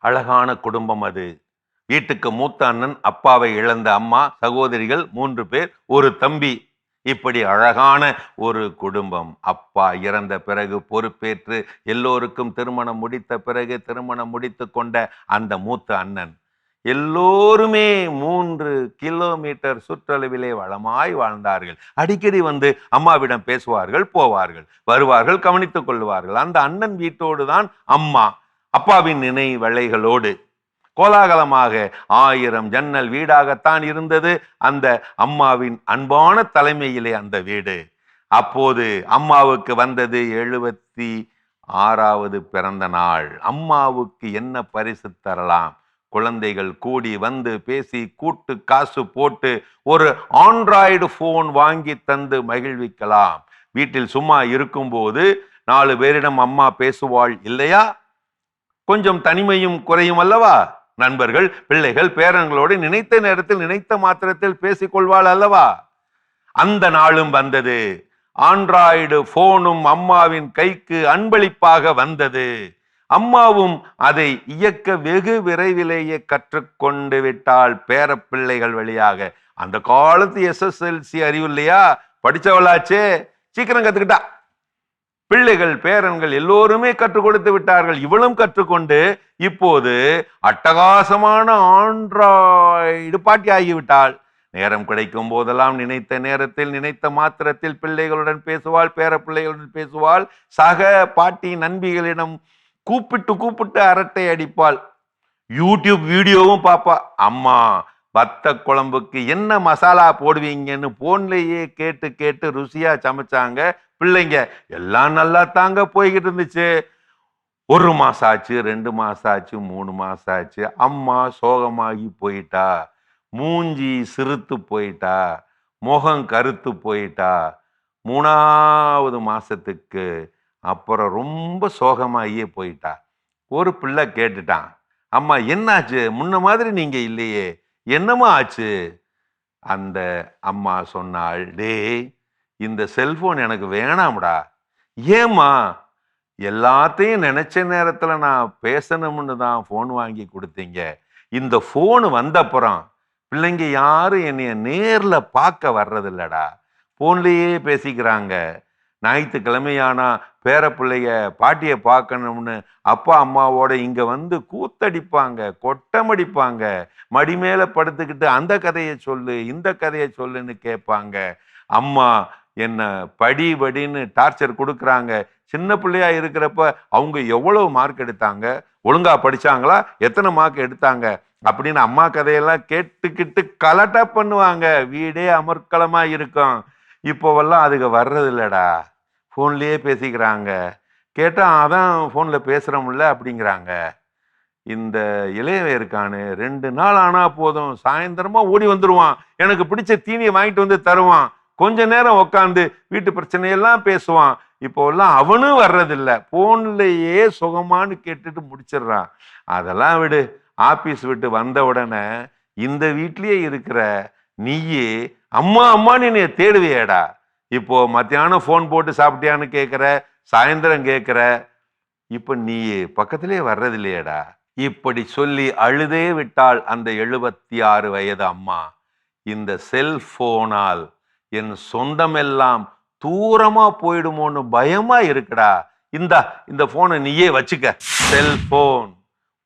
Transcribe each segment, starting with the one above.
அழகான குடும்பம் அது. வீட்டுக்கு மூத்த அண்ணன், அப்பாவை இழந்த அம்மா, சகோதரிகள் 3 பேர், ஒரு தம்பி. இப்படி அழகான ஒரு குடும்பம். அப்பா இறந்த பிறகு பொறுப்பேற்று எல்லோருக்கும் திருமணம் முடித்த பிறகு திருமணம் முடித்து கொண்ட அந்த மூத்த அண்ணன் எல்லோருமே 3 கிலோமீட்டர் சுற்றளவிலே வளமாய் வாழ்ந்தார்கள். அடிக்கடி வந்து அம்மாவிடம் பேசுவார்கள், போவார்கள், வருவார்கள், கவனித்துக் கொள்வார்கள். அந்த அண்ணன் வீட்டோடு தான் அம்மா அப்பாவின் நினைவலைகளோடு கோலாகலமாக 1000 ஜன்னல் வீடாகத்தான் இருந்தது அந்த அம்மாவின் அன்பான தலைமையிலே அந்த வீடு. அப்போது அம்மாவுக்கு வந்தது 76வது பிறந்த நாள். அம்மாவுக்கு என்ன பரிசு தரலாம்? குழந்தைகள் கூடி வந்து பேசி கூட்டு காசு போட்டு ஒரு ஆண்ட்ராய்டு போன் வாங்கி தந்து மகிழ்விக்கலாம். வீட்டில் சும்மா இருக்கும்போது 4 பேரிடம் அம்மா பேசுவாள் இல்லையா? கொஞ்சம் தனிமையும் குறையும் அல்லவா? நண்பர்கள், பிள்ளைகள், பேரன்களோடு நினைத்த நேரத்தில் நினைத்த மாத்திரத்தில் பேசிக்கொள்வாள் அல்லவா? அந்த நாளும் வந்தது. ஆண்ட்ராய்டு போனும் அம்மாவின் கைக்கு அன்பளிப்பாக வந்தது. அம்மாவும் அதை இயக்க வெகு விரைவிலேயே கற்றுக்கொண்டு விட்டாள் பேர பிள்ளைகள் வழியாக. அந்த காலத்து SSLC அறிவு இல்லையா? படிச்சவளாச்சே, சீக்கிரம் கத்துக்கிட்டா. பிள்ளைகள், பேரன்கள் எல்லோருமே கற்றுக் கொடுத்து விட்டார்கள். இவளும் கற்றுக்கொண்டு இப்போது அட்டகாசமான ஆண்ட்ராய்டு பாட்டி ஆகிவிட்டாள். நேரம் கிடைக்கும் போதெல்லாம் நினைத்த நேரத்தில் நினைத்த மாத்திரத்தில் பிள்ளைகளுடன் பேசுவாள், பேர பிள்ளைகளுடன் பேசுவாள். சக பாட்டி நண்பிகளிடம் கூப்பிட்டு அரட்டை அடிப்பாள். யூடியூப் வீடியோவும் பாப்பா. அம்மா வத்த குழம்புக்கு என்ன மசாலா போடுவீங்கன்னு போன்லயே கேட்டு கேட்டு ருசியா சமைச்சாங்க. பிள்ளைங்க எல்லாம் நல்லா தாங்க போய்கிட்டு இருந்துச்சு. 1 மாசம் ஆச்சு, 2 மாசம் ஆச்சு, 3 மாசம் ஆச்சு. அம்மா சோகமாகி போயிட்டா, மூஞ்சி சிறுத்து போயிட்டா, முகம் கருத்து போயிட்டா. 3வது மாசத்துக்கு அப்புறம் ரொம்ப சோகமாகியே போயிட்டா. ஒரு பிள்ளை கேட்டுட்டான், அம்மா என்னாச்சு? முன்ன மாதிரி நீங்க இல்லையே, என்னமா ஆச்சு? அந்த அம்மா சொன்னாள், டேய், இந்த செல்போன் எனக்கு வேணாம்டா. ஏம்மா? எல்லாத்தையும் நினைச்ச நேரத்துல நான் பேசணும்னு தான் போன் வாங்கி கொடுத்தீங்க. இந்த போன் வந்தப்புறம் பிள்ளைங்க யாரும் என்னைய நேர்ல பார்க்க வர்றதில்லடா, போன்லயே பேசிக்கிறாங்க. ஞாயிற்றுக்கிழமையானா பேர பிள்ளைய பாட்டிய பார்க்கணும்னு அப்பா அம்மாவோட இங்க வந்து கூத்தடிப்பாங்க, கொட்டமடிப்பாங்க. மடி மேல படுத்துக்கிட்டு அந்த கதையை சொல்லு, இந்த கதையை சொல்லுன்னு கேட்பாங்க. அம்மா என்ன படின்னு டார்ச்சர் கொடுக்குறாங்க. சின்ன பிள்ளையா இருக்கிறப்ப அவங்க எவ்வளவு மார்க் எடுத்தாங்க, ஒழுங்கா படிச்சாங்களா, எத்தனை மார்க் எடுத்தாங்க அப்படின்னு அம்மா கதையெல்லாம் கேட்டுக்கிட்டு கலட்டா பண்ணுவாங்க. வீடே அமர்க்களமா இருக்கும். இப்போவெல்லாம் அதுக்கு வர்றது இல்லடா, போன்லயே பேசிக்கிறாங்க. கேட்டா அதான் போன்ல பேசுறோம்ல அப்படிங்கிறாங்க. இந்த இளையவன் இருக்கானு 2 நாள் ஆனா போதும், சாயந்தரமா ஓடி வந்துருவான், எனக்கு பிடிச்ச தீனியை வாங்கிட்டு வந்து தருவான், கொஞ்ச நேரம் உட்காந்து வீட்டு பிரச்சனையெல்லாம் பேசுவான். இப்போ எல்லாம் அவனும் வர்றதில்ல, போன்லயே சுகமானு கேட்டுட்டு முடிச்சிடுறான். அதெல்லாம் விடு. ஆபீஸ் விட்டு வந்த உடனே இந்த வீட்லயே இருக்கிற நீயே அம்மா அம்மான்னு என்னைய தேடுவியேடா. இப்போ மத்தியானம் போன் போட்டு சாப்பிட்டியான்னு கேட்கிற, சாயந்தரம் கேட்கிற, இப்ப நீயே பக்கத்திலே வர்றதில்லையேடா. இப்படி சொல்லி அழுதே விட்டாள் அந்த 76 வயது அம்மா. இந்த செல்போனால் என் சொந்தமெல்லாம் தூரமா போயிடுமோன்னு பயமா இருக்குடா. இந்த போனை நீயே வச்சுக்க. செல்போன்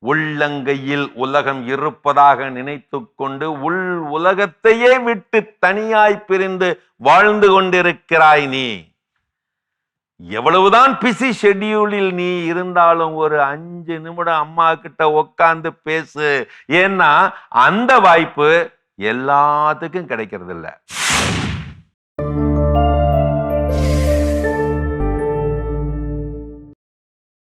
உள்ளங்கையில் உலகம் இருப்பதாக நினைத்து கொண்டு உள் உலகத்தையே விட்டு தனியாய் பிரிந்து வாழ்ந்து கொண்டிருக்கிறாய் நீ. எவ்வளவுதான் பிஸி ஷெட்யூலில் நீ இருந்தாலும் ஒரு 5 நிமிடம் அம்மா கிட்ட உட்கார்ந்து பேசு. ஏன்னா அந்த வாய்ப்பு எல்லாத்துக்கும் கிடைக்கிறது இல்ல.